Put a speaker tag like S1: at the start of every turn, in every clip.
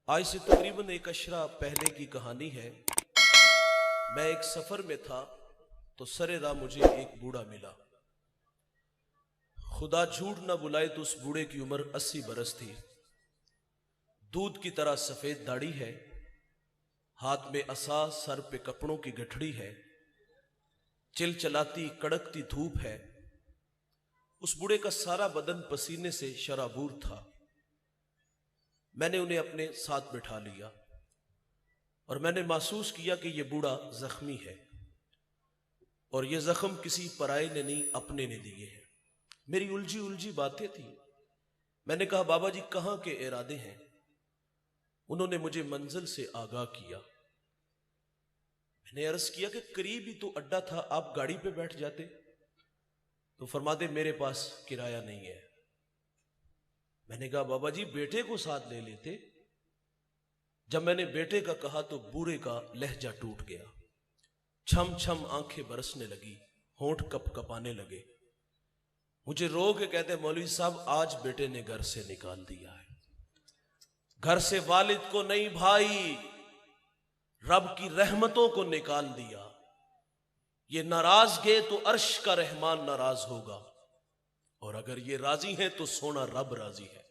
S1: आज से तकरीबन एक अशरा पहले की कहानी है। मैं एक सफर में था तो सरे राह मुझे एक बूढ़ा मिला। खुदा झूठ न बुलाए तो उस बूढ़े की उम्र 80 बरस थी। दूध की तरह सफेद दाढ़ी है, हाथ में असा, सर पे कपड़ों की गठड़ी है, चिलचिलाती कड़कती धूप है। उस बूढ़े का सारा बदन पसीने से शराबूर था। मैंने उन्हें अपने साथ बिठा लिया और मैंने महसूस किया कि यह बूढ़ा जख्मी है और यह जख्म किसी पराये ने नहीं, अपने ने दिए हैं। मेरी उलझी उलझी बातें थी। मैंने कहा, बाबा जी कहां के इरादे हैं? उन्होंने मुझे मंजिल से आगाह किया। मैंने अर्ज किया कि करीब ही तो अड्डा था, आप गाड़ी पे बैठ जाते। तो फरमाते, मेरे पास किराया नहीं है। मैंने कहा, बाबा जी बेटे को साथ ले लेते। जब मैंने बेटे का कहा तो बूढ़े का लहजा टूट गया। छम छम आंखें बरसने लगी, होंठ कप कपाने लगे। मुझे रो के कहते, मौलवी साहब आज बेटे ने घर से निकाल दिया है। घर से वालिद को नहीं भाई, रब की रहमतों को निकाल दिया। ये नाराज गए तो अर्श का रहमान नाराज होगा, और अगर ये राजी है तो सोना रब राजी है।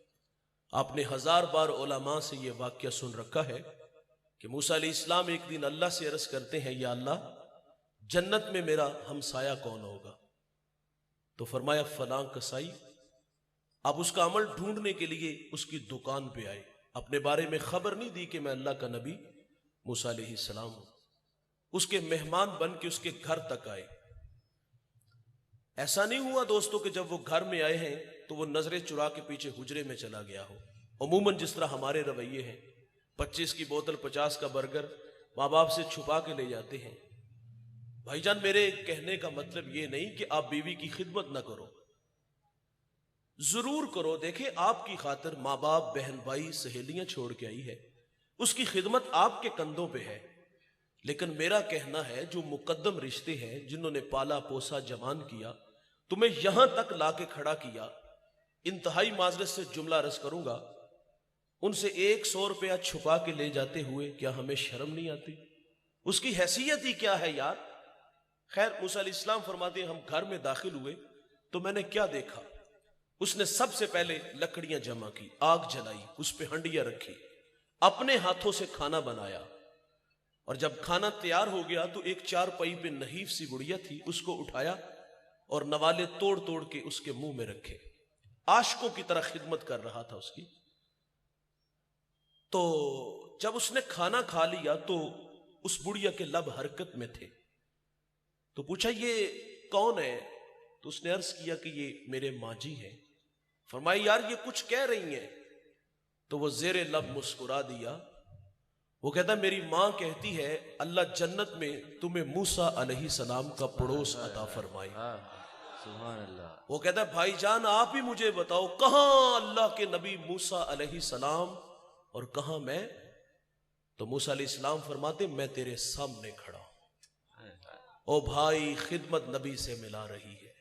S1: आपने 1000 बार उलमा से यह वाक्य सुन रखा है कि मूसा अलैहिस्सलाम एक दिन अल्लाह से अर्ज करते हैं, या अल्लाह जन्नत में मेरा हमसाया कौन होगा? तो फरमाया फलां कसाई। अब उसका अमल ढूंढने के लिए उसकी दुकान पे आए। अपने बारे में खबर नहीं दी कि मैं अल्लाह का नबी मूसा अलैहिस्सलाम हूं। उसके मेहमान बन के उसके घर तक आए। ऐसा नहीं हुआ दोस्तों कि जब वो घर में आए हैं तो वो नजरें चुरा के पीछे हुजरे में चला गया हो। अमूमन जिस तरह हमारे रवैये हैं, 25 की बोतल 50 का बर्गर माँ बाप से छुपा के ले जाते हैं। भाईजान मेरे कहने का मतलब ये नहीं कि आप बीवी की खिदमत ना करो, जरूर करो। देखे आपकी खातिर माँ बाप, बहन भाई, सहेलियां छोड़ के आई है, उसकी खिदमत आपके कंधों पे है। लेकिन मेरा कहना है जो मुकद्दम रिश्ते हैं, जिन्होंने पाला पोसा जवान किया, तुम्हें यहां तक लाके खड़ा किया, इंतहाई माजरत से जुमला रस करूंगा, उनसे 100 रुपया छुपा के ले जाते हुए क्या हमें शर्म नहीं आती? उसकी हैसियत ही क्या है यार। खैर मूसा अलैहिस्सलाम फरमाते हैं, हम घर में दाखिल हुए तो मैंने क्या देखा। उसने सबसे पहले लकड़ियां जमा की, आग जलाई, उस पर हंडिया रखी, अपने हाथों से खाना बनाया। और जब खाना तैयार हो गया तो एक चारपाई पे नहीफ सी गुड़िया थी, उसको उठाया और नवाले तोड़ तोड़ के उसके मुंह में रखे। आशिकों की तरह खिदमत कर रहा था उसकी। तो जब उसने खाना खा लिया तो उस बुढ़िया के लब हरकत में थे। तो पूछा, ये कौन है? तो उसने अर्ज किया कि ये मेरे माँ जी हैं। फरमाया, यार ये कुछ कह रही हैं। तो वो जेरे लब मुस्कुरा दिया। वो कहता, मेरी मां कहती है अल्लाह जन्नत में तुम्हें मूसा अलैहिस्सलाम का पड़ोस अता फरमाए।
S2: सुभान अल्लाह।
S1: वो कहता, भाईजान आप ही मुझे बताओ, कहां अल्लाह के नबी मूसा अलैहिस्सलाम और कहां मैं? तो मूसा अलैहिस्सलाम फरमाते, मैं तेरे सामने खड़ा हूं। ओ भाई, खिदमत नबी से मिला रही है।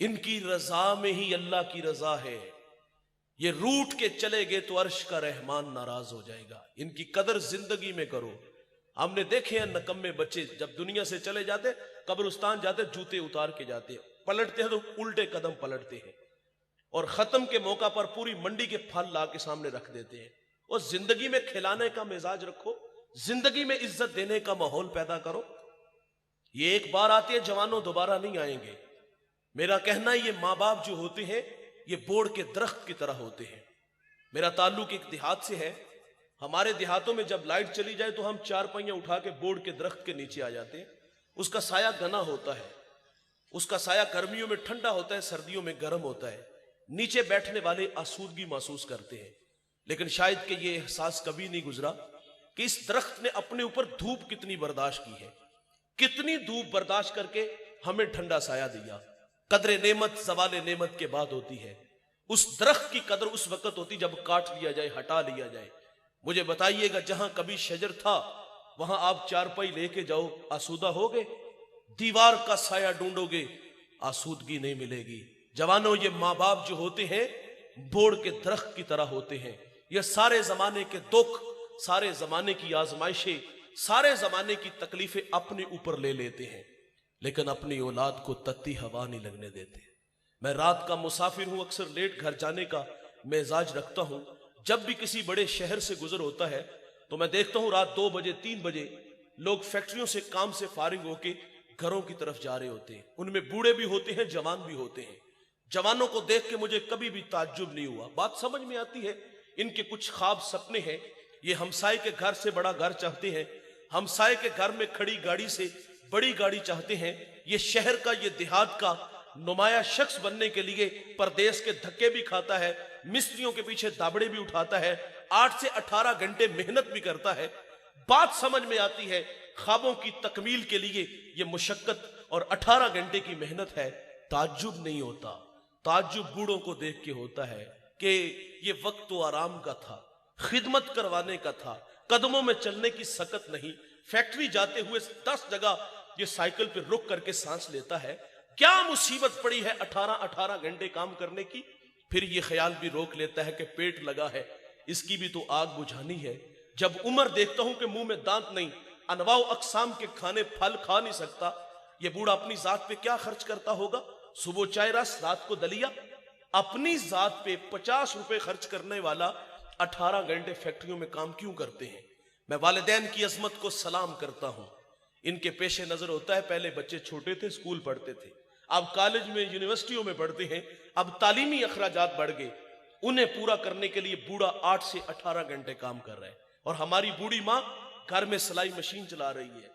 S1: इनकी रजा में ही अल्लाह की रजा है। ये रूठ के चले गए तो अर्श का रहमान नाराज हो जाएगा। इनकी कदर जिंदगी में करो। हमने देखे हैं नकम्मे बच्चे जब दुनिया से चले जाते, कब्रिस्तान जाते, जूते उतार के जाते, पलटते हैं तो उल्टे कदम पलटते हैं, और खत्म के मौका पर पूरी मंडी के फल ला के सामने रख देते हैं। और जिंदगी में खिलाने का मिजाज रखो, जिंदगी में इज्जत देने का माहौल पैदा करो। ये एक बार आते हैं जवानों, दोबारा नहीं आएंगे। मेरा कहना है, ये माँ बाप जो होते हैं ये बोड़ के दरख्त की तरह होते हैं। मेरा ताल्लुक एक देहात से है। हमारे देहातों में जब लाइट चली जाए तो हम चारपाइयां उठा के बोड़ के दरख्त के नीचे आ जाते हैं। उसका साया घना होता है, उसका साया गर्मियों में ठंडा होता है, सर्दियों में गर्म होता है। नीचे बैठने वाले आसूदगी महसूस करते हैं। लेकिन शायद कि ये एहसास कभी नहीं गुजरा कि इस दरख्त ने अपने ऊपर धूप कितनी बर्दाश्त की है, कितनी धूप बर्दाश्त करके हमें ठंडा साया दिया। कदरे नेमत सवाले नेमत के बाद होती है। उस दरख्त की कदर उस वक्त होती जब काट लिया जाए, हटा लिया जाए। मुझे बताइएगा, जहां कभी शजर था वहां आप चारपाई लेके जाओ, आसूदा होगे? दीवार का साया ढूंढोगे, आसूदगी नहीं मिलेगी। जवानों, ये माँ बाप जो होते हैं बोड़ के दरख्त की तरह होते हैं। ये सारे जमाने के दुख सारे जमाने की आजमाइशें, सारे जमाने की तकलीफें अपने ऊपर ले लेते हैं, लेकिन अपनी औलाद को तत्ती हवा नहीं लगने देते। मैं रात का मुसाफिर हूं, अक्सर लेट घर जाने का मिजाज रखता हूं। जब भी किसी बड़े शहर से गुजर होता है तो मैं देखता हूं रात 2 बजे 3 बजे लोग फैक्ट्रियों से काम से फारिग होके घरों की तरफ जा रहे होते हैं। उनमें बूढ़े भी होते हैं, जवान भी होते हैं। जवानों को देख के मुझे कभी भी ताज्जुब नहीं हुआ। बात समझ में आती है, इनके कुछ ख्वाब सपने हैं। ये हमसाए के घर से बड़ा घर चाहते हैं, हमसाए के घर में खड़ी गाड़ी से बड़ी गाड़ी चाहते हैं। ये शहर का, ये देहात का नुमाया शख्स बनने के लिए परदेश के धक्के भी खाता है, मिस्त्रियों के पीछे दाबड़े भी उठाता है, 8 से 18 घंटे मेहनत भी करता है। बात समझ में आती है, ख्वाबों की तकमील के लिए ये मुशक्कत और 18 घंटे की मेहनत है। ताज्जुब नहीं होता, ताज्जुब बूढ़ों को देख के होता है कि ये वक्त तो आराम का था, खिदमत करवाने का था, कदमों में चलने की सकत नहीं। फैक्ट्री जाते हुए 10 जगह ये साइकिल पे रुक करके सांस लेता है। क्या मुसीबत पड़ी है 18 घंटे काम करने की। फिर ये ख्याल भी रोक लेता है कि पेट लगा है, इसकी भी तो आग बुझानी है। जब उम्र देखता हूं कि मुंह में दांत नहीं, अनवाउ अकसाम के खाने फल खा नहीं सकता, ये बूढ़ा अपनी जात पे क्या खर्च करता होगा। सुबह चाय रस, रात को दलिया। अपनी जात पे 50 रुपए खर्च करने वाला 18 घंटे फैक्ट्रियों में काम क्यों करते हैं। मैं वालिदैन की अजमत को सलाम करता हूं। इनके पेशे नजर होता है, पहले बच्चे छोटे थे, स्कूल पढ़ते थे, अब कॉलेज में, यूनिवर्सिटियों में पढ़ते हैं, अब तालीमी अखराजात बढ़ गए। उन्हें पूरा करने के लिए बूढ़ा 8 से 18 घंटे काम कर रहा है। और हमारी बूढ़ी माँ घर में सिलाई मशीन चला रही है,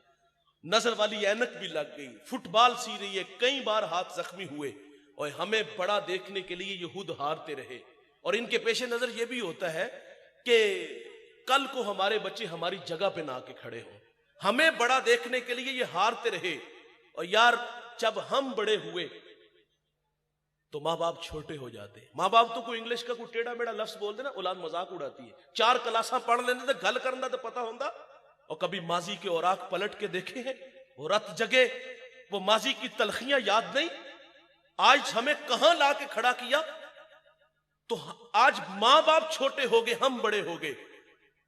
S1: नजर वाली ऐनक भी लग गई, फुटबॉल सी रही है, कई बार हाथ जख्मी हुए, और हमें बड़ा देखने के लिए ये खुद हारते रहे। और इनके पेशे नजर ये भी होता है कि कल को हमारे बच्चे हमारी जगह पे ना आके खड़े हों, हमें बड़ा देखने के लिए ये हारते रहे। और यार, जब हम बड़े हुए तो माँ बाप छोटे हो जाते। माँ बाप तो कोई इंग्लिश का कोई टेढ़ा मेढ़ा लफ्ज बोल देना, औलाद मजाक उड़ाती है। 4 क्लासा पढ़ लेने तो गल करना तो पता होता। और कभी माजी के औराक पलट के देखे हैं, वो रत जगे, वो माजी की तलखियां याद नहीं, आज हमें कहां ला के खड़ा किया। तो आज माँ बाप छोटे हो गए, हम बड़े हो गए।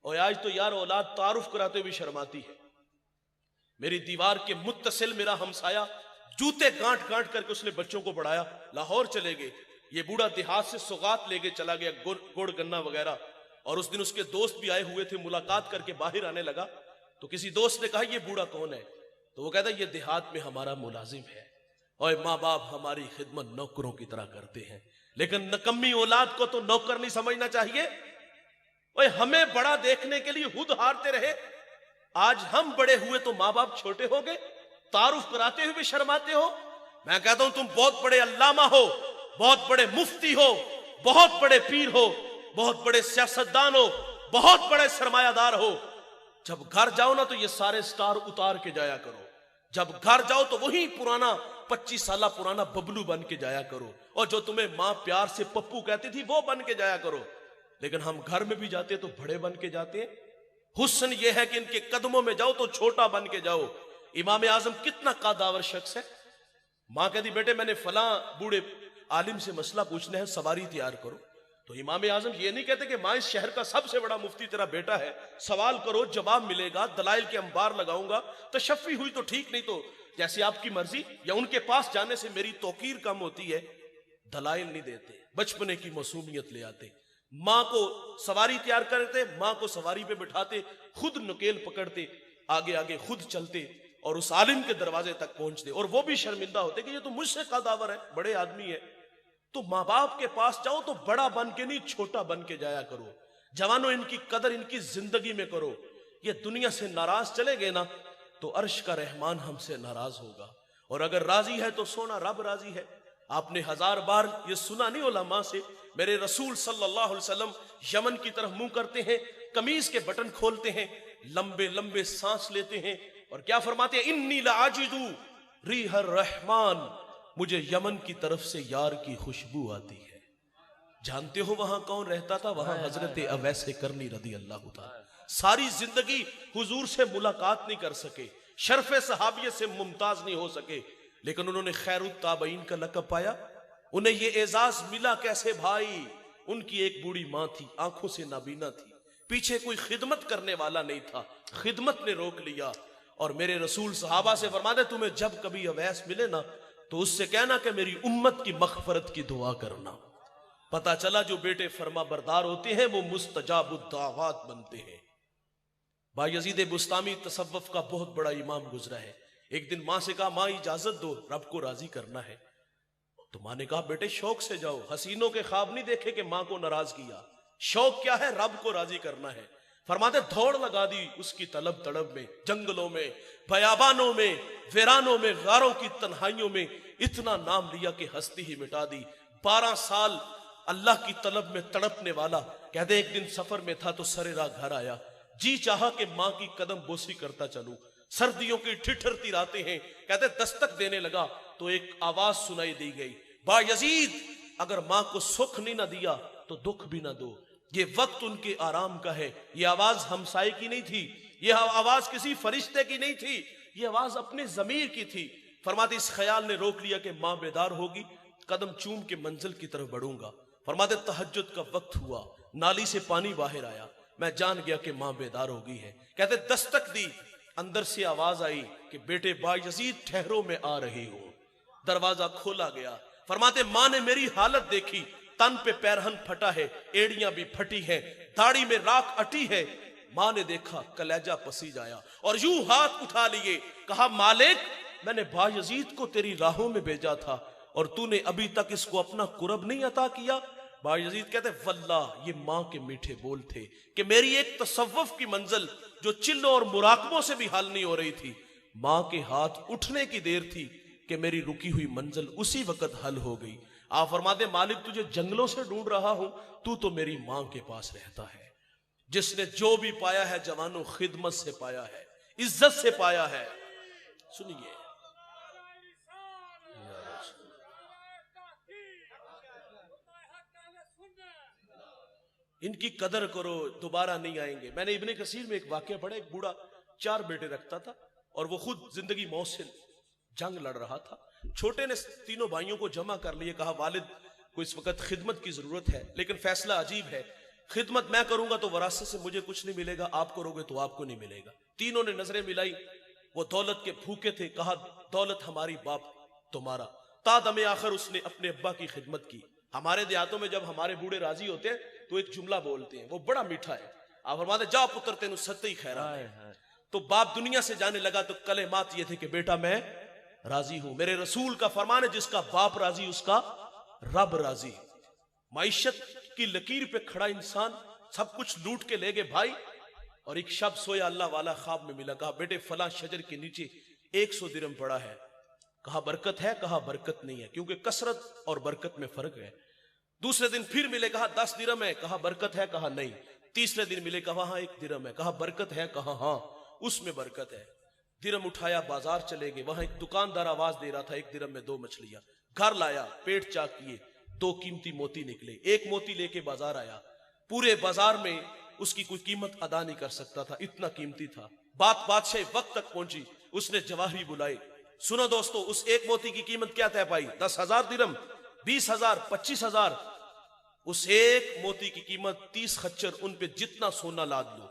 S1: और आज तो यार औलाद तारुफ कराते हुए शर्माती है। मेरी दीवार के मुत्तसिल मेरा हमसाया जूते गांठ गांठ करके उसने बच्चों को पढ़ाया। लाहौर चले गए, ये बूढ़ा देहात से सौगात लेके चला गया, गुड़ गन्ना वगैरह। और उस दिन उसके दोस्त भी आए हुए थे, मुलाकात करके बाहर आने लगा तो किसी दोस्त ने कहा ये बूढ़ा कौन है, तो वो कहता ये देहात में हमारा मुलाजिम है। और माँ बाप हमारी खिदमत नौकरों की तरह करते हैं, लेकिन नकम्मी औलाद को तो नौकर नहीं समझना चाहिए। और हमें बड़ा देखने के लिए खुद हारते रहे। आज हम बड़े हुए तो माँ बाप छोटे हो गए, तारुफ कराते हुए भी शर्माते हो। मैं कहता हूं तुम बहुत बड़े अल्लामा हो, बहुत बड़े मुफ्ती हो, बहुत बड़े पीर हो, बहुत बड़े सियासतदान हो, बहुत बड़े सरमायादार हो। जब घर जाओ ना तो ये सारे स्टार उतार के जाया करो। जब घर जाओ तो वही पुराना 25 साल पुराना बबलू बन के जाया करो, और जो तुम्हें मां प्यार से पप्पू कहती थी वो बन के जाया करो। लेकिन हम घर में भी जाते तो बड़े बन के जाते हैं। हुस्न ये है कि इनके कदमों में जाओ तो छोटा बन के जाओ। इमाम आजम कितना कादावर शख्स है। मां कहती बेटे मैंने फला बूढ़े आलिम से मसला पूछना है, सवारी तैयार करो। तो इमाम आजम ये नहीं कहते कि मां इस शहर का सबसे बड़ा मुफ्ती तेरा बेटा है, सवाल करो जवाब मिलेगा, दलाइल के अंबार लगाऊंगा, तशफ़ी हुई तो ठीक, नहीं तो जैसे आपकी मर्जी। या उनके पास जाने से मेरी तौकीर कम होती है। दलाइल नहीं देते, बचपने की मासूमियत ले आते। मां को सवारी तैयार करते, मां को सवारी पे बिठाते, खुद नुकेल पकड़ते, आगे आगे खुद चलते और उस आलिम के दरवाजे तक पहुंचते। और वो भी शर्मिंदा होते कि ये तो मुझसे कादावर है, बड़े आदमी है। तो माँ बाप के पास जाओ तो बड़ा बन के नहीं, छोटा बन के जाया करो। जवानों, इनकी कदर इनकी जिंदगी में करो। ये दुनिया से नाराज चले गए ना तो अर्श का रहमान हमसे नाराज होगा, और अगर राजी है तो सोना रब राजी है। आपने 1000 बार ये सुना नहीं उलमा से, मेरे रसूल सल्लल्लाहु अलैहि वसल्लम यमन की तरफ मुंह करते हैं, कमीज के बटन खोलते हैं, लंबे लंबे सांस लेते हैं और क्या फरमाते हैं, इन्नी लाजिदु रिहर रहमान, मुझे यमन की तरफ से यार की खुशबू आती है। जानते हो वहां कौन रहता था? वहां हजरत अवैस करनी रदी अल्लाह ताला। सारी जिंदगी हुजूर से मुलाकात नहीं कर सके, शर्फे सहाबियत से मुमताज नहीं हो सके, लेकिन उन्होंने खैरुत ताबईन का लक़ब पाया। उन्हें ये एजाज मिला कैसे भाई? उनकी एक बूढ़ी मां थी, आंखों से नाबीना थी, पीछे कोई खिदमत करने वाला नहीं था, खिदमत ने रोक लिया। और मेरे रसूल सहाबा से फरमाते तुम्हें जब कभी अवैस मिले ना तो उससे कहना कि मेरी उम्मत की मगफरत की दुआ करना। पता चला जो बेटे फरमा बरदार होते हैं वो मुस्तजाबुद्दावात बनते हैं। बायजीद बुस्तामी तसव्वुफ का बहुत बड़ा इमाम गुजरा है। एक दिन माँ से कहा माँ इजाजत दो, रब को राजी करना है। तो माँ ने कहा बेटे शौक से जाओ, हसीनों के ख्वाब नहीं देखे कि माँ को नाराज किया। शौक क्या है? रब को राजी करना है। फरमाते दौड़ लगा दी उसकी तलब तड़ब में, जंगलों में, बयाबानों में, वीरानों में, गारों की तन्हाइयों में इतना नाम लिया कि हस्ती ही मिटा दी। 12 साल अल्लाह की तलब में तड़पने वाला कहते एक दिन सफर में था तो सरेरा घर आया, जी चाहा कि माँ की कदम बोसी करता चलूं। सर्दियों की ठिठुरती रातें हैं, कहते दस्तक देने लगा तो एक आवाज सुनाई दी गई, बायजीद अगर माँ को सुख नहीं ना दिया तो दुख भी ना दो। ये वक्त उनके आराम का है। ये आवाज हमसाये की नहीं थी, ये आवाज किसी फरिश्ते की नहीं थी, ये आवाज अपने जमीर की थी। फरमाते इस ख्याल ने रोक लिया कि माँ बेदार होगी, कदम चूम के मंजिल की तरफ बढ़ूंगा। फरमाते तहज्जुद का वक्त हुआ, नाली से पानी बाहर आया, मैं जान गया कि माँ बेदार हो गई है। कहते दस्तक दी, अंदर से आवाज आई कि बेटे बायजीद ठहरो मैं आ रही हूं। दरवाजा खोला गया। फरमाते माँ ने मेरी हालत देखी, तन पे पैरहन फटा है, एड़ियां भी फटी हैं, दाढ़ी में राख अटी है। माँ ने देखा, कलेजा पसीज आया और यूं हाथ उठा लिए, कहा मालिक मैंने बायजीद को तेरी राहों में भेजा था और तूने अभी तक इसको अपना कुरब नहीं अता किया। बायजीद कहते वल्लाह ये माँ के मीठे बोल थे कि मेरी एक तसव्वुफ की मंजिल जो चिल्लों और मुराकबों से भी हल नहीं हो रही थी, माँ के हाथ उठने की देर थी कि मेरी रुकी हुई मंजिल उसी वक्त हल हो गई। आप फरमाते मालिक तुझे जंगलों से ढूंढ रहा हूं, तू तो मेरी माँ के पास रहता है। जिसने जो भी पाया है जवानों खिदमत से पाया है, इज्जत से पाया है। सुनिए इनकी कदर करो, दोबारा नहीं आएंगे। मैंने इब्ने कसीर में एक वाकया पढ़ा, एक बूढ़ा 4 बेटे रखता था और वो खुद जिंदगी मौत से जंग लड़ रहा था। छोटे ने तीनों भाइयों को जमा कर लिए, कहा वालिद को इस वक्त खिदमत की जरूरत है, लेकिन फैसला अजीब है, खिदमत मैं करूंगा तो वरासत से मुझे कुछ नहीं मिलेगा, आप करोगे तो आपको नहीं मिलेगा। तीनों ने नजरें मिलाई, वो दौलत के भूखे थे, कहा दौलत हमारी बाप तुम्हारा। तादमे आखिर उसने अपने अब्बा की खिदमत की। हमारे देहातों में जब हमारे बूढ़े राजी होते हैं तो एक जुमला बोलते हैं, वो बड़ा मीठा है। आप फरमाते जा पुत्र तेनु सत्ते ही खैरा है। तो बाप दुनिया से जाने लगा तो कलेमात ये थे कि बेटा मैं राजी हूं। मेरे रसूल का फरमान है जिसका बाप राजी उसका रब राजी। माइशत की लकीर पे खड़ा इंसान सब कुछ लूट के ले गए भाई, और एक शब्द सोया अल्लाह वाला ख्वाब में मिला, कहा बेटे फला शजर के नीचे 100 दिरहम पड़ा है। कहा बरकत है, कहा बरकत नहीं है, क्योंकि कसरत और बरकत में फर्क है। दूसरे दिन फिर मिले, कहा 10 दिरहम है, कहा बरकत है, कहा नहीं। तीसरे दिन मिले, कहा हाँ 1 दिरहम है, कहा बरकत है, कहा हाँ उसमें बरकत है। दिरहम उठाया, बाजार चले गए, वहां एक दुकानदार आवाज दे रहा था 1 दिरहम में 2 मछलियां। घर लाया, पेट चाक किए, 2 कीमती मोती निकले। 1 मोती लेके बाजार आया, पूरे बाजार में उसकी कोई कीमत अदा नहीं कर सकता था, इतना कीमती था। बात बादशाह वक्त तक पहुंची, उसने जवाहरी बुलाए। सुनो दोस्तों, उस 1 मोती की कीमत क्या तय पाई? 10,000 दिरहम, 20,000, 25,000। उस 1 मोती की कीमत 30 खच्चर, उन पे जितना सोना लाद लो।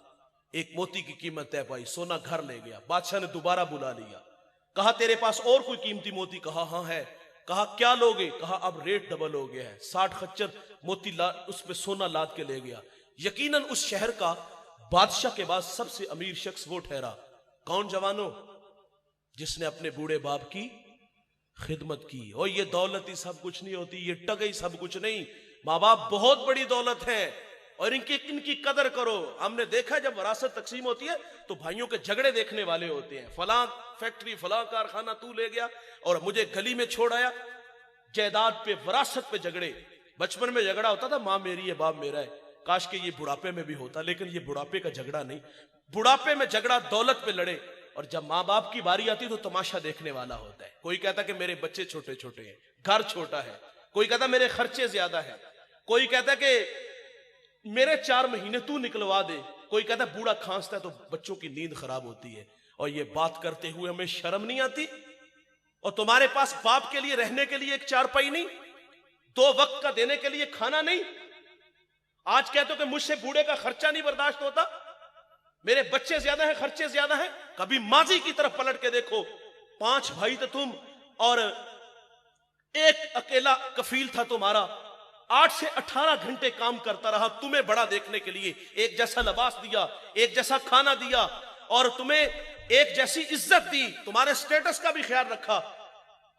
S1: 1 मोती की कीमत तय पाई, सोना घर ले गया। बादशाह ने दोबारा बुला लिया, कहा तेरे पास और कोई कीमती मोती? कहा हाँ है। कहा क्या लोगे? कहा अब रेट डबल हो गया है, 60 खच्चर मोती उस पे सोना लाद के ले गया। यकीनन उस शहर का बादशाह के बाद सबसे अमीर शख्स वो ठहरा। कौन जवानों? जिसने अपने बूढ़े बाप की खिदमत की। और ये दौलत ही सब कुछ नहीं होती, ये टगई सब कुछ नहीं। माँ बाप बहुत बड़ी दौलत है और इनकी कदर करो। हमने देखा जब वरासत तकसीम होती है तो भाइयों के झगड़े देखने वाले होते हैं, फलां फैक्ट्री फलां कारखाना तू ले गया और मुझे गली में छोड़ आया। जायदाद पे वरासत पे झगड़े, बचपन में झगड़ा होता था माँ मेरी है बाप मेरा है, काश के ये बुढ़ापे में भी होता, लेकिन ये बुढ़ापे का झगड़ा नहीं। बुढ़ापे में झगड़ा दौलत पे लड़े, और जब माँ बाप की बारी आती तो तमाशा देखने वाला होता है। कोई कहता कि मेरे बच्चे छोटे छोटे हैं, घर छोटा है, कोई कहता मेरे खर्चे ज्यादा है, कोई कहता कि मेरे 4 महीने तू निकलवा दे, कोई कहता बूढ़ा खांसता है तो बच्चों की नींद खराब होती है। और ये बात करते हुए हमें शर्म नहीं आती? और तुम्हारे पास बाप के लिए रहने के लिए एक चारपाई नहीं, 2 वक्त का देने के लिए खाना नहीं, आज कहते हो कि मुझसे बूढ़े का खर्चा नहीं बर्दाश्त होता, मेरे बच्चे ज्यादा हैं, खर्चे ज्यादा हैं। कभी माजी की तरफ पलट के देखो, 5 भाई थे तुम और एक अकेला कफील था तुम्हारा, 8 से 18 घंटे काम करता रहा तुम्हें बड़ा देखने के लिए, एक जैसा लिबास दिया, एक जैसा खाना दिया और तुम्हें एक जैसी इज्जत दी, तुम्हारे स्टेटस का भी ख्याल रखा।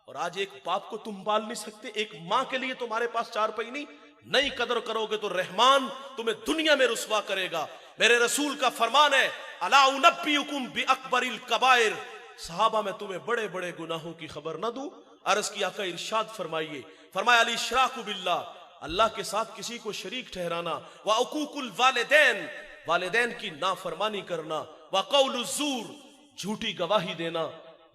S1: और आज एक बाप को तुम पाल नहीं सकते, एक मां के लिए तुम्हारे पास 4 पैसे नहीं कदर करोगे तो रहमान तुम्हें दुनिया में रुसवा करेगा। मेरे रसूल का फरमान है, अला उनब्बिउकुम बि अकबरिल कबाइर, सहाबा मैं तुम्हें बड़े बड़े गुनाहों की खबर ना दूं। अर्ज की आका इरशाद फरमाइए, फरमाया अली इशराकु बिल्लाह, अल्लाह के साथ किसी को शरीक ठहराना, व उकूकुल वालिदैन, वालिदैन की नाफरमानी करना, व कौलु ज़ूर, झूठी गवाही देना।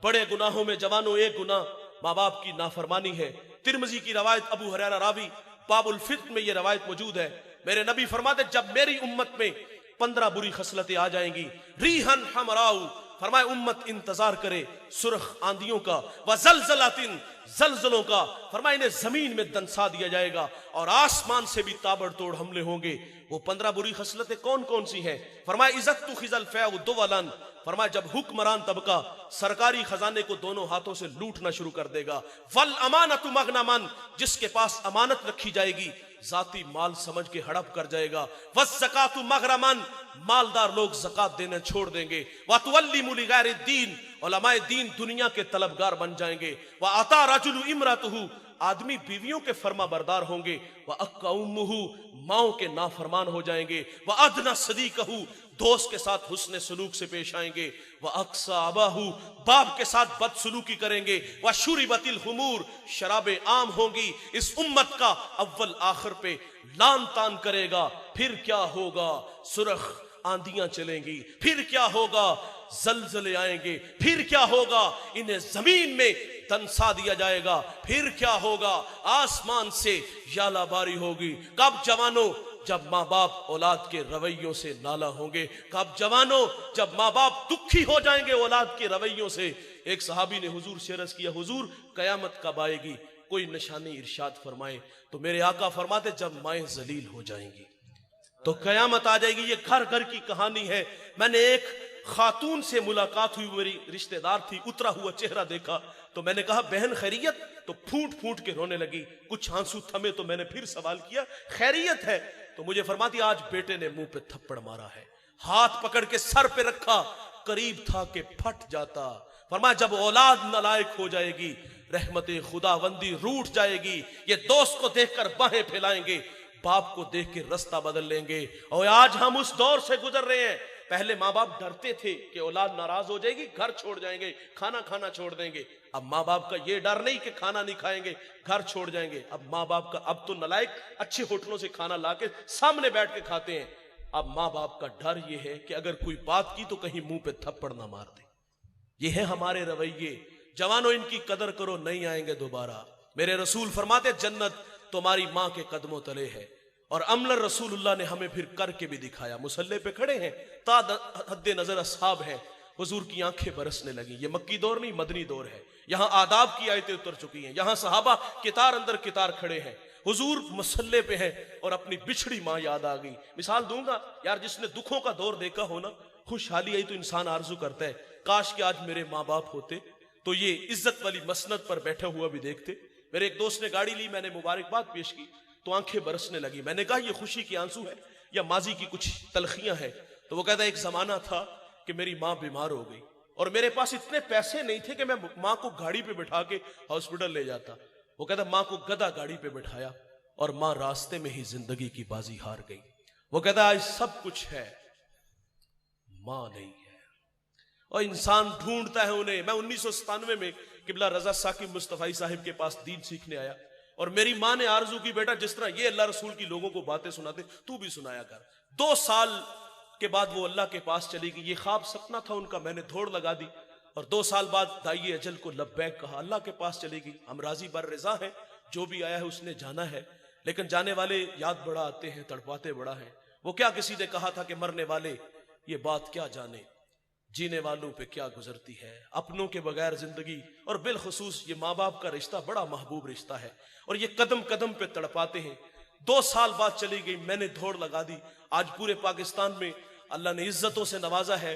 S1: बड़े गुनाहों में जवानों एक गुनाह माँ बाप की नाफरमानी है। तिरमिज़ी की रवायत, अबू हुरैरा रावी, बाबुल फित्न में यह रवायत मौजूद है। मेरे नबी फरमाते जब मेरी उम्मत में 15 बुरी खसलतें आ जाएंगी, रीहन हमराउ, फरमाए उम्मत इंतजार करे सुरख आंधियों का, व जलजलातिन, जलजलों का, फरमाए इन्हें जमीन में दंसा दिया जाएगा और आसमान से भी ताबड़तोड़ हमले होंगे। वो 15 बुरी खसलतें कौन कौन सी हैं? फरमाए इज़्ज़तु खिज़ल फ़ैउ दुवलन, फरमाए जब हुक्मरान तबका सरकारी खजाने को दोनों हाथों से लूटना शुरू कर देगा। वल अमानतु मगनमन, जिसके पास अमानत रखी जाएगी जाती माल समझ के हड़प कर जाएगा। वस ज़कातु मगरमन, मालदार लोग ज़कात देने छोड़ देंगे। व तुअल्लिमु लिगैरिद्दीन, उलमाए दीन दुनिया के तलबगार बन जाएंगे। व अता रजुलु इमरतहु, आदमी बीवियों के फर्मा बरदार होंगे। व अक्का उम्मुहु, माओ के नाफरमान हो जाएंगे। व अदना सदीकहु, दोस्त के साथ हुस्न सलूक से पेश आएंगे। व अक्सा अबाहु, बाप के साथ बदसलूकी करेंगे। व शुरिबतिल हुमूर, शराबे आम होंगी। इस उम्मत का अव्वल आखिर पे लान तान करेगा। फिर क्या होगा? सुरख आंधियां चलेंगी। फिर क्या होगा? जलजले आएंगे। फिर क्या होगा? इन्हें जमीन में दंसा दिया जाएगा। फिर क्या होगा? आसमान से यालाबारी होगी। कब जवानों? जब माँ बाप औलाद के रवैयों से नाला होंगे। कब जवानों? जब माँ बाप दुखी हो जाएंगे औलाद के रवैयों से। एक सहाबी ने हुजूर से अर्ज किया, हुजूर कयामत कब आएगी? कोई निशानी इरशाद फरमाए। तो मेरे आका फरमाते जब माएं जलील हो जाएंगी तो कयामत आ जाएगी। ये घर घर की कहानी है। मैंने एक खातून से मुलाकात हुई, मेरी रिश्तेदार थी, उतरा हुआ चेहरा देखा तो मैंने कहा बहन खैरियत? तो फूट फूट के रोने लगी। कुछ आंसू थमे तो मैंने फिर सवाल किया खैरियत है? तो मुझे फरमाती आज बेटे ने मुंह पे थप्पड़ मारा है। हाथ पकड़ के सर पे रखा, करीब था कि फट जाता। फरमाया जब औलाद नालायक हो जाएगी, रहमते खुदावंदी रूठ जाएगी। ये दोस्त को देखकर बाहें फैलाएंगे, बाप को देख के रास्ता बदल लेंगे। और आज हम उस दौर से गुजर रहे हैं। पहले माँ बाप डरते थे कि औलाद नाराज हो जाएगी, घर छोड़ जाएंगे, खाना खाना छोड़ देंगे। अब माँ बाप का ये डर नहीं कि खाना नहीं खाएंगे, घर छोड़ जाएंगे। अब माँ बाप का, अब तो नालायक अच्छे होटलों से खाना लाके सामने बैठ के खाते हैं। अब माँ बाप का डर ये है कि अगर कोई बात की तो कहीं मुंह पे थप्पड़ ना मार दे। ये है हमारे रवैये। जवानों इनकी कदर करो, नहीं आएंगे दोबारा। मेरे रसूल फरमाते जन्नत तुम्हारी माँ के कदमों तले है। और अमल रसूलुल्लाह ने हमें फिर करके भी दिखाया। मुसल्ले पे खड़े हैं, हद्दे नजर अस्हाब हैं, हुजूर की आंखें बरसने लगी। ये मक्की दौर नहीं, मदनी दौर है। यहाँ आदाब की आयतें उतर चुकी हैं। यहाँ सहाबा कितार अंदर कितार खड़े हैं, हुजूर मुसल्ले पे हैं और अपनी बिछड़ी माँ याद आ गई। मिसाल दूंगा यार, जिसने दुखों का दौर देखा हो ना, खुशहाली आई तो इंसान आरजू करता है काश कि आज मेरे माँ बाप होते तो ये इज्जत वाली मसनद पर बैठे हुआ भी देखते। मेरे एक दोस्त ने गाड़ी ली, मैंने मुबारकबाद पेश की तो आंखें बरसने लगी। मैंने कहा ये खुशी की आंसू है या माजी की कुछ तलखियां हैं? तो वो कहता एक जमाना था कि मेरी माँ बीमार हो गई और मेरे पास इतने पैसे नहीं थे कि मैं माँ को गाड़ी पे बिठा के हॉस्पिटल ले जाता। वो कहता माँ को गधा गाड़ी पे बिठाया और माँ रास्ते में ही जिंदगी की बाजी हार गई। वो कहता आज सब कुछ है, माँ नहीं है। और इंसान ढूंढता है उन्हें। मैं 1997 में किबला रजा साकिब मुस्तफाई साहिब के पास दीन सीखने आया और मेरी माँ ने आरजू की बेटा जिस तरह ये अल्लाह रसूल की लोगों को बातें सुनाते तू भी सुनाया कर। 2 साल के बाद वो अल्लाह के पास चली गई। ये ख्वाब सपना था उनका, मैंने दौड़ लगा दी और 2 साल बाद दाई अजल को लब्बैक कहा, अल्लाह के पास चली गई। हम राजी बर रजा हैं, जो भी आया है उसने जाना है, लेकिन जाने वाले याद बड़ा आते हैं, तड़पाते बड़ा है। वो क्या किसी ने कहा था कि मरने वाले ये बात क्या जाने, जीने वालों पे क्या गुजरती है। अपनों के बगैर जिंदगी और बिलखुसूस ये माँ बाप का रिश्ता बड़ा महबूब रिश्ता है और ये कदम कदम पे तड़पाते हैं। 2 साल बाद चली गई, मैंने दौड़ लगा दी। आज पूरे पाकिस्तान में अल्लाह ने इज्जतों से नवाजा है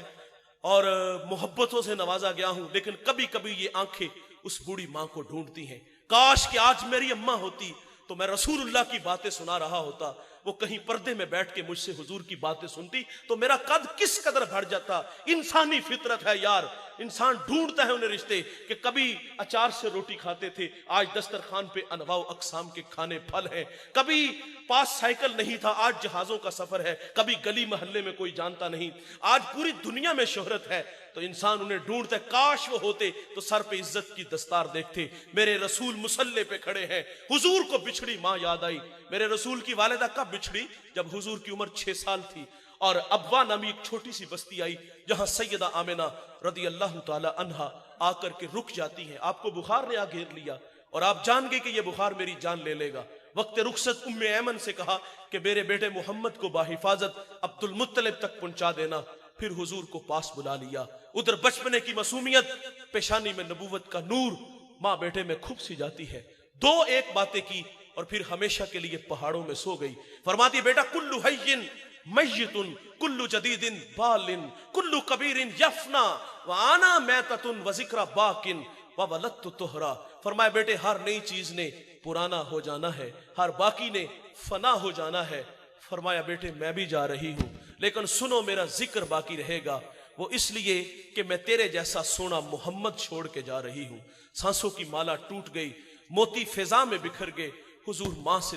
S1: और मोहब्बतों से नवाजा गया हूं, लेकिन कभी कभी ये आंखें उस बूढ़ी मां को ढूंढती हैं। काश कि आज मेरी अम्मा होती तो मैं रसूलुल्लाह की बातें सुना रहा होता, वो कहीं पर्दे में बैठ के मुझसे हुजूर की बातें सुनती तो मेरा कद किस कदर बढ़ जाता। इंसानी फितरत है यार, इंसान ढूंढता है उन्हें रिश्ते कि कभी अचार से रोटी खाते थे, आज दस्तरखान पे अनवाउ अकसाम के खाने फल हैं। कभी पास साइकिल नहीं था, आज जहाजों का सफर है। कभी गली मोहल्ले में कोई जानता नहीं, आज पूरी दुनिया में शोहरत है। तो इंसान उन्हें ढूंढता है, काश वो होते तो सर पे इज्जत की दस्तार देखते। मेरे रसूल मुसल्ले पे खड़े हैं, हुजूर को बिछड़ी मां याद आई। मेरे रसूल की वालिदा कब बिछड़ी? जब हुजूर की उम्र 6 साल थी और अब्वा नामी एक छोटी सी बस्ती आई जहां सैयदा आमिना रदी अल्लाह ताला अन्हा आकर के रुक जाती हैं। आपको बुखार ने आ घेर लिया और आप जान गए कि ये बुखार मेरी जान ले लेगा। वक्त रुखसत उम्मे ऐमन से कहा कि मेरे बेटे मोहम्मद को बाहिफाजत अब्दुल मुत्तलिब तक पहुंचा देना। फिर हुजूर को पास बुला लिया। उधर बचपने की मासूमियत, पेशानी में नबूवत का नूर, माँ बेटे में खूब सी जाती है। 2-1 बातें की और फिर हमेशा के लिए पहाड़ों में सो गई। फरमाती बेटा कुल्लु हय्यिन मय्यितुन कुल्लु जदीदिन बालिन कुल्लु कबीरिन यफना व आना मैततुन व जिक्रा बाकिन व वलदतु तुहरा। फरमाया बेटे हर नई चीज ने पुराना हो जाना है, हर बाकी ने फना हो जाना है। फरमाया बेटे मैं भी जा रही हूं, लेकिन सुनो मेरा जिक्र बाकी रहेगा, वो इसलिए कि मैं तेरे जैसा सोना मोहम्मद छोड़ के जा रही हूं। सांसों की माला टूट गई, मोती फिजा में बिखर गए। हुजूर मां से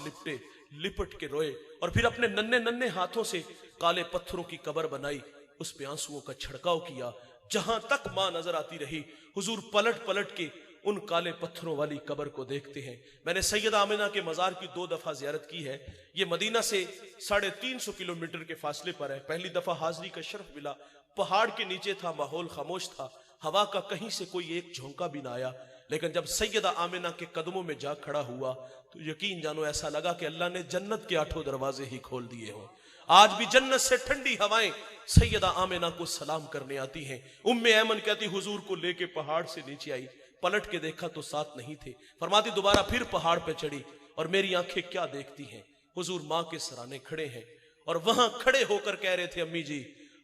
S1: लिपट के रोए और फिर अपने नन्हे नन्हे हाथों से काले पत्थरों की कब्र बनाई, उस पे आंसुओं का छिड़काव किया। जहां तक मां नजर आती रही, हुजूर पलट पलट के उन काले पत्थरों वाली कब्र को देखते हैं। मैंने सैयदा आमिना के मजार की 2 दफा जियारत की है। ये मदीना से 350 किलोमीटर के फासले पर है। पहली दफा हाजिरी का शर्फ मिला, पहाड़ के नीचे था, माहौल खामोश था, हवा का कहीं से कोई एक झोंका भी ना आया। लेकिन जब सैयदा आमिना के कदमों में जा खड़ा हुआ तो यकीन जानो ऐसा लगा कि अल्लाह ने जन्नत के 8 दरवाजे ही खोल दिए हों। आज भी जन्नत से ठंडी हवाएं सैयदा आमिना को सलाम करने आती हैं। उम्मे ऐमन कहती हुजूर को लेके पहाड़ से नीचे आई, पलट के देखा तो साथ नहीं थे। फरमाती दोबारा फिर पहाड़ पे चढ़ी और मेरी आंखें क्या देखती हैं, हुजूर मां के सराने खड़े हैं और वहां खड़े होकर कह रहे थे अम्मी जी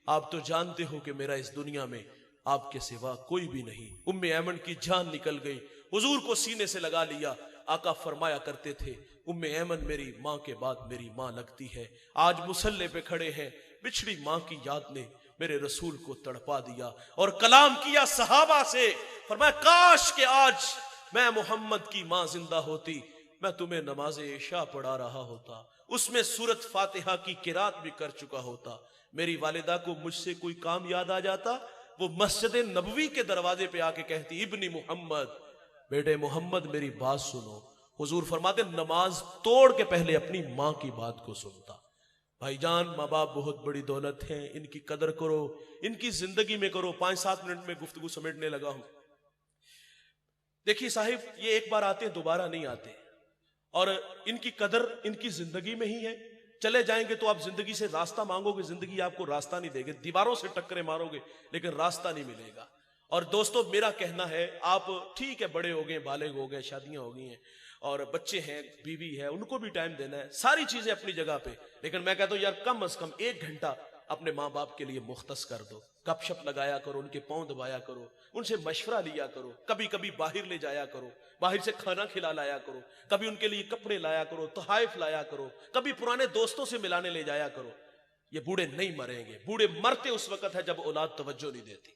S1: आप तो जानते हो कि मेरा इस दुनिया में आपके सिवा कोई भी नहीं। उम्मे ऐमन की जान निकल गई, हुजूर को सीने से लगा लिया। आका फरमाया करते थे उम्मे ऐमन मेरी मां के बाद मेरी मां लगती है। आज मुसल्ले पे खड़े हैं, बिछड़ी मां की याद ने मेरे रसूल को तड़पा दिया और कलाम किया सहाबा से। फरमाया काश के आज मैं मोहम्मद की मां जिंदा होती, मैं तुम्हें नमाज़े इशा पढ़ा रहा होता, उसमें सूरत फातिहा की किरात भी कर चुका होता। मेरी वालिदा को मुझसे कोई काम याद आ जाता, वो मस्जिद नबवी के दरवाजे पे आके कहती इब्नी मोहम्मद, बेटे मोहम्मद मेरी बात सुनो। हुजूर फरमाते नमाज तोड़ के पहले अपनी मां की बात को सुनता। भाईजान माँ बाप बहुत बड़ी दौलत है, इनकी कदर करो, इनकी जिंदगी में करो। 5-7 मिनट में गुफ्तगू समेटने लगा हूं। देखिए साहिब ये एक बार आते हैं दोबारा नहीं आते और इनकी कदर इनकी जिंदगी में ही है। चले जाएंगे तो आप जिंदगी से रास्ता मांगोगे, जिंदगी आपको रास्ता नहीं देगी, दीवारों से टक्करे मारोगे लेकिन रास्ता नहीं मिलेगा। और दोस्तों मेरा कहना है आप ठीक है बड़े हो गए, बालिग हो गए, शादियां हो गई हैं और बच्चे हैं, बीवी है, उनको भी टाइम देना है, सारी चीजें अपनी जगह पे। लेकिन मैं कहता हूं यार कम से कम 1 घंटा अपने माँ बाप के लिए मुख्तस कर दो। गपशप लगाया करो, उनके पांव दबाया करो, उनसे मशवरा लिया करो, कभी कभी बाहर ले जाया करो, बाहर से खाना खिला लाया करो, कभी उनके लिए कपड़े लाया करो, तोहफे लाया करो, कभी पुराने दोस्तों से मिलाने ले जाया करो। ये बूढ़े नहीं मरेंगे, बूढ़े मरते उस वक्त है जब औलाद तवज्जो नहीं देती।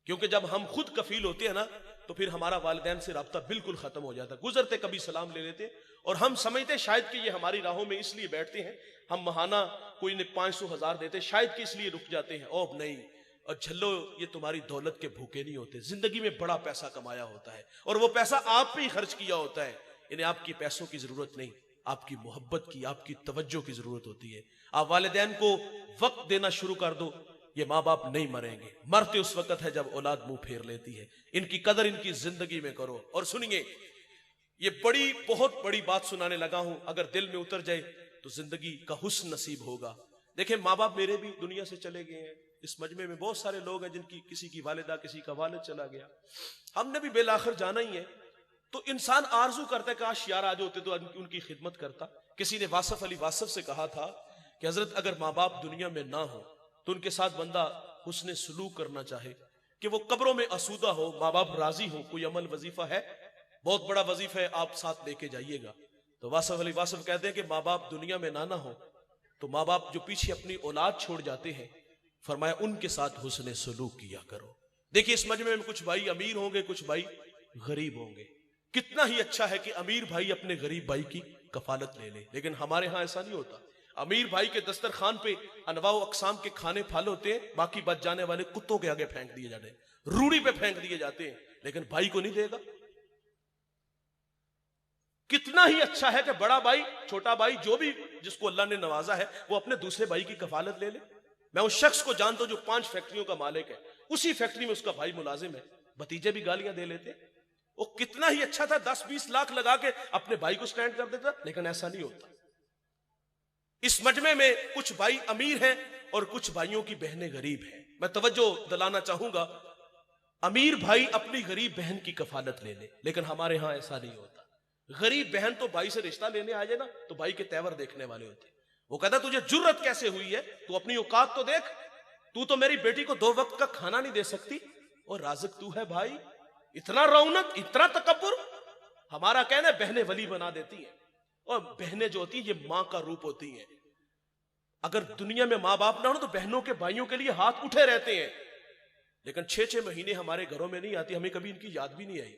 S1: क्योंकि जब हम खुद कफील होते हैं ना तो फिर हमारा वालिदैन से राब्ता बिल्कुल खत्म हो जाता। गुजरते कभी सलाम ले लेते और हम समझते शायद कि ये हमारी राहों में इसलिए बैठते हैं, हम महाना कोई ने 500,000 देते शायद कि इसलिए रुक जाते हैं। ओ नहीं, और झल्लो ये तुम्हारी दौलत के भूखे नहीं होते, जिंदगी में बड़ा पैसा कमाया होता है और वो पैसा आप पे ही खर्च किया होता है। इन्हें आपकी पैसों की जरूरत नहीं, आपकी मोहब्बत की, आपकी तवज्जो की जरूरत होती है। आप वालिदैन को वक्त देना शुरू कर दो, ये माँ बाप नहीं मरेंगे, मरते उस वक्त है जब औलाद मुंह फेर लेती है। इनकी कदर इनकी जिंदगी में करो। और सुनिए ये बहुत बड़ी बात सुनाने लगा हूं, अगर दिल में उतर जाए तो जिंदगी का हुस्न नसीब होगा। देखें माँ बाप मेरे भी दुनिया से चले गए हैं, इस मजमे में बहुत सारे लोग हैं जिनकी किसी की वालिदा किसी का वालिद चला गया, हमने भी बेलाखिर जाना ही है। तो इंसान आरजू करता है काश यार आज होते तो उनकी खिदमत करता, किसी ने वासफ अली वासफ से कहा था कि हजरत अगर माँ बाप दुनिया में ना हो तो उनके साथ बंदा हुस्ने सलूक करना चाहे कि वो कब्रों में आसूदा हो, माँ बाप राजी हो। कोई अमल वजीफा है, बहुत बड़ा वजीफा है, आप साथ लेके जाइएगा। तो वासफ अली वासफ कहते हैं कि माँ बाप दुनिया में ना हो तो माँ बाप जो पीछे अपनी औलाद छोड़ जाते हैं, फरमाया उनके साथ हुस्ने सलूक किया करो। देखिए इस मजमे में कुछ भाई अमीर होंगे, कुछ भाई गरीब होंगे। कितना ही अच्छा है कि अमीर भाई अपने गरीब भाई की कफालत ले ले, लेकिन हमारे यहां ऐसा नहीं होता। अमीर भाई के दस्तरखान पे अनवाओ अकसाम के खाने फाल होते हैं, बाकी बच जाने वाले कुत्तों के आगे फेंक दिए जाते हैं, रूढ़ी पे फेंक दिए जाते हैं, लेकिन भाई को नहीं देगा। कितना ही अच्छा है कि बड़ा भाई, छोटा भाई, जो भी जिसको अल्लाह ने नवाजा है, वो अपने दूसरे भाई की कफालत ले ले। मैं उस शख्स को जानता हूं जो 5 फैक्ट्रियों का मालिक है, उसी फैक्ट्री में उसका भाई मुलाजिम है, भतीजे भी गालियां दे लेते। वो कितना ही अच्छा था, 10-20 लाख लगा के अपने भाई को स्टैंड कर देता, लेकिन ऐसा नहीं होता। इस मजमे में कुछ भाई अमीर हैं और कुछ भाइयों की बहनें गरीब हैं। मैं तवज्जो दिलाना चाहूंगा, अमीर भाई अपनी गरीब बहन की कफालत ले ले, लेकिन हमारे यहां ऐसा नहीं होता। गरीब बहन तो भाई से रिश्ता लेने आ जाए ना तो भाई के तेवर देखने वाले होते। वो कहता तुझे जुर्रत कैसे हुई है, तू अपनी औकात तो देख, तू तो मेरी बेटी को 2 वक्त का खाना नहीं दे सकती और राज़िक तू है भाई। इतना रौनक, इतना तकब्बुर। हमारा कहना है बहनें वली बना देती हैं, और बहनें जो होती हैं ये मां का रूप होती हैं। अगर दुनिया में मां बाप ना हो तो बहनों के भाइयों के लिए हाथ उठे रहते हैं, लेकिन 6-6 महीने हमारे घरों में नहीं आती, हमें कभी इनकी याद भी नहीं आई।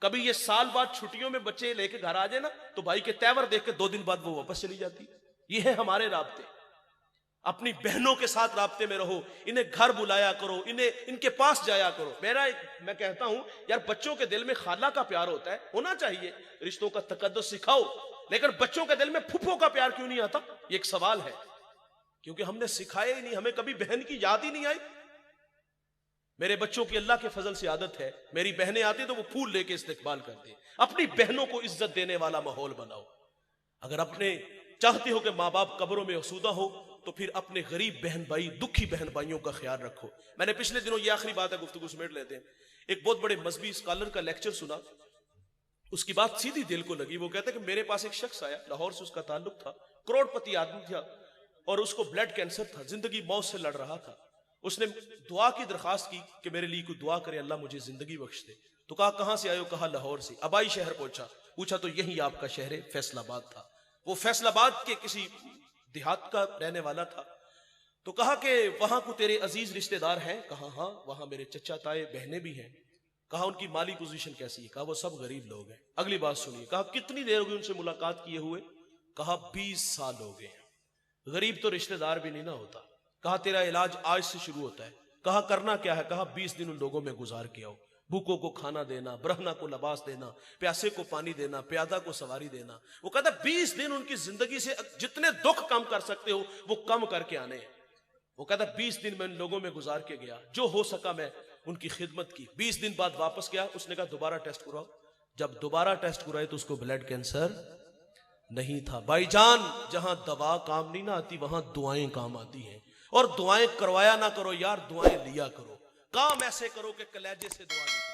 S1: कभी ये साल बाद छुट्टियों में बच्चे लेके घर आ जाए ना तो भाई के तेवर देख के 2 दिन बाद वो वापस चली जाती। ये है हमारे राब्ते। अपनी बहनों के साथ राब्ते में रहो, इन्हें घर बुलाया करो, इन्हें इनके पास जाया करो। मैं कहता हूं यार, बच्चों के दिल में खाला का प्यार होता है, होना चाहिए, रिश्तों का तकद्दुस सिखाओ, लेकिन बच्चों के दिल में फूफो का प्यार क्यों नहीं आता, ये एक सवाल है। क्योंकि हमने सिखाया ही नहीं, हमें कभी बहन की याद ही नहीं आई। मेरे बच्चों की अल्लाह के फजल से आदत है, मेरी बहनें आती तो वो फूल लेके इस्तेकबाल करते हैं। अपनी बहनों को इज्जत देने वाला माहौल बनाओ। अगर अपने चाहते हो कि माँ बाप कब्रों में आसूदा हो तो फिर अपने गरीब बहन भाई, दुखी बहन भाइयों का ख्याल रखो। मैंने पिछले दिनों, ये आखिरी बात है, गुफ्तगू समेट लेते हैं, एक बहुत बड़े मजहबी स्कॉलर का लेक्चर सुना। उसकी बात सीधी दिल को लगी। वो कहता है कि मेरे पास एक शख्स आया, लाहौर से उसका ताल्लुक था, करोड़पति आदमी था और उसको ब्लड कैंसर था, जिंदगी मौत से लड़ रहा था। उसने दुआ की दरखास्त की कि मेरे लिए कोई दुआ करे, अल्लाह मुझे जिंदगी बख्श दे। तो कहा कहां से आए हो? कहा लाहौर से। अबाई शहर पूछा तो यही आपका शहर है, फैसलाबाद था। वो फैसलाबाद के किसी देहात का रहने वाला था। तो कहा कि वहां को तेरे अजीज रिश्तेदार हैं? कहा हाँ, वहां मेरे चचा ताए बहनें भी हैं। कहा उनकी माली पोजीशन कैसी है? कहा वो सब गरीब लोग हैं। अगली बात सुनिए। कहा कितनी देर हो गई उनसे मुलाकात किए हुए? कहा 20 साल हो गए। गरीब तो रिश्तेदार भी नहीं ना होता। कहा तेरा इलाज आज से शुरू होता है। कहा करना क्या है? कहा 20 दिन उन लोगों में गुजार के आओ। भूखों को खाना देना, ब्रह्मना को लिबास देना, प्यासे को पानी देना, प्यादा को सवारी देना। वो कहता 20 दिन उनकी जिंदगी से जितने दुख कम कर सकते हो वो कम करके आने। वो कहता 20 दिन मैं उन लोगों में गुजार के गया, जो हो सका मैं उनकी खिदमत की। 20 दिन बाद वापस गया। उसने कहा दोबारा टेस्ट कराओ। जब दोबारा टेस्ट कराए तो उसको ब्लड कैंसर नहीं था। भाईजान, जहां दवा काम नहीं ना आती वहां दुआएं काम आती हैं। और दुआएं करवाया ना करो यार, दुआएं लिया करो। काम ऐसे करो कि कलेजे से दुआ निकले।